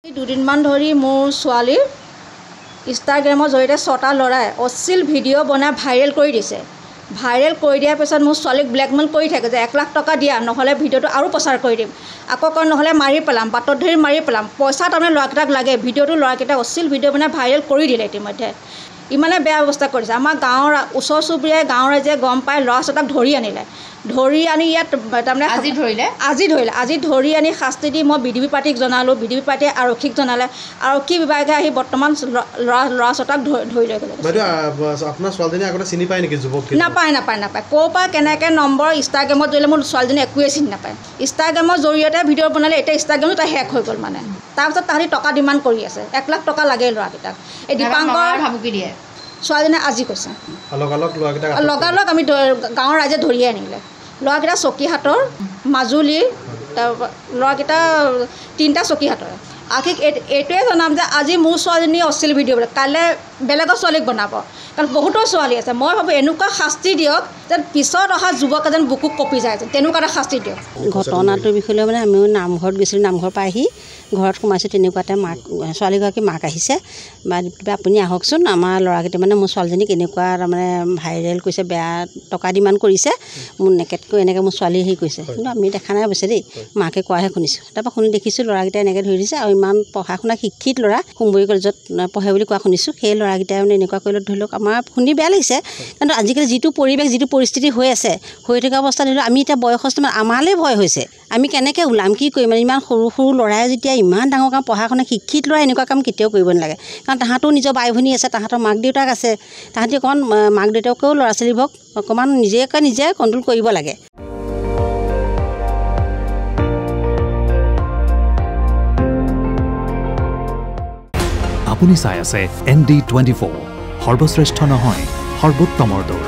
দুদিনমান ধৰি মোৰ ছোৱালীৰ ইনষ্টাগ্ৰামৰ জৰিয়তে 6টা ল'ৰাই অশ্লীল ভিডিঅ' বনাই ভাইৰেল কৰি দিছে। ভাইৰেল কৰি দিয়াৰ পিছত মোৰ ছোৱালীক ব্লেকমেইল কৰি থাকে যে 1 লাখ টকা দিয়া, নহ'লে ভিডিঅ'টো আৰু প্ৰচাৰ কৰি দিম। আকৌ কয় নহ'লে মাৰি পেলাম, বাটত ধৰি মাৰি পেলাম। পইচা তাৰমানে ল'ৰাকেইটাক লাগে। ভিডিঅ'টো ল'ৰাকেইটাক অশ্লীল ভিডিঅ' বনাই ভাইৰেল কৰি দিলে ইতিমধ্যে। ইমানে বেয়া অৱস্থা কৰিছে। আমাৰ গাঁৱৰ ওচৰ চুবুৰীয়াই গাঁৱৰ ৰাইজে গম পাই ল'ৰা ছোৱালীক ধৰি আনিলে। ধৰি আনি ইয়াত তাৰমানে আজি ধৰি আনি শাস্তি দি মই বিডিবি পাৰ্টিক জনালোঁ। বিডিবি পাৰ্টিয়ে আৰক্ষীক জনালে। আৰক্ষী বিভাগে আহি বৰ্তমান ল'ৰা ছোৱালীক ধৰি লৈ গ'লে। আপোনাৰ ছোৱালীজনী আগতে চিনি পায় নেকি যুৱক? নাপায়। ক'ৰ পৰা কেনেকৈ নম্বৰ ইনষ্টাগ্ৰামত জৰিয়তে মোৰ ছোৱালীজনী একোৱে চিনি নাপায়। ইনষ্টাগ্ৰামৰ জৰিয়তে ভিডিঅ' বনালে, এতিয়া ইনষ্টাগ্ৰামটো তাই হেক হৈ গ'ল মানে। তাৰপিছত তাহাঁতি টকা ডিমাণ্ড কৰি আছে। 1 লাখ টকা লাগে ল'ৰাকেইটাক। এই দীপাংকৰ ভাবুকি দিয়ে ছোৱালীজনীয়ে আজি কৈছে লগালগ আমি গাঁৱৰ ৰাইজে ধৰিয়ে আনিলে। ল'ৰাকেইটা চকীহাটৰ, মাজুলীৰ, ল'ৰাকেইটা 3টা চকীহাটৰ। আশিক এইটোৱে জনাম যে আজি মোৰ ছোৱালীজনী অশ্লীল ভিডিঅ' বনাব, কাইলৈ বেলেগৰ ছোৱালীক বনাব। কাৰণ বহুতো ছোৱালী আছে। মই ভাবোঁ এনেকুৱা শাস্তি দিয়ক যেন পিছত অহা যুৱক এজন বুকুক কঁপি যায়, যেন তেনেকুৱা এটা শাস্তি দিয়ক। ঘটনাটোৰ বিষয়ে লৈ মানে আমিও নামঘৰত গৈছিলোঁ। নামঘৰৰ পৰা আহি ঘৰত সোমাইছোঁ, তেনেকুৱাতে ছোৱালীগৰাকী মাক আহিছে বা আপুনি আহকচোন, আমাৰ ল'ৰাকেইটা মানে মোৰ ছোৱালীজনীক এনেকুৱা তাৰমানে ভাইৰেল কৰিছে, বেয়া টকা ডিমাণ্ড কৰিছে, মোৰ নেকেটকৈ এনেকৈ মোৰ ছোৱালী হেৰি কৰিছে। কিন্তু আমি দেখা নাই অৱশ্যে দেই, মাকে কোৱাহে শুনিছোঁ। তাৰপৰা শুনি দেখিছোঁ ল'ৰাকেইটাই এনেকৈ ধৰি দিছে আৰু ইমান পঢ়া শুনা শিক্ষিত ল'ৰা, সোমবৰী কলেজত পঢ়ে বুলি কোৱা শুনিছোঁ। সেই ল'ৰাকেইটাই মানে এনেকুৱা কৰিলে ধৰি লওক আমাৰ শুনি বেয়া লাগিছে। কিন্তু আজিকালি যিটো পৰিৱেশ, যিটো পৰিস্থিতি হৈ আছে, হৈ থকা অৱস্থাত ধৰি লওক আমি এতিয়া বয়সস্থ আমালৈ ভয় হৈছে। আমি কেনেকৈ ওলাম, কি কৰিম? ইমান সৰু সৰু ল'ৰাই যেতিয়া ইমান ডাঙৰ কাম, পঢ়া শুনা শিক্ষিত ল'ৰাই এনেকুৱা কাম কেতিয়াও কৰিব নালাগে। কাৰণ তাহাঁতৰো নিজৰ বাই ভনী আছে, তাহাঁতৰ মাক দেউতাক আছে। তাহাঁতি অকণমান মাক দেউতাকেও ল'ৰা ছোৱালীবোৰক অকণমান নিজে কণ্ট্ৰল কৰিব লাগে। আপুনি চাই আছে ND24, সৰ্বশ্ৰেষ্ঠ নহয়, সৰ্বোত্তমৰ দৌৰ।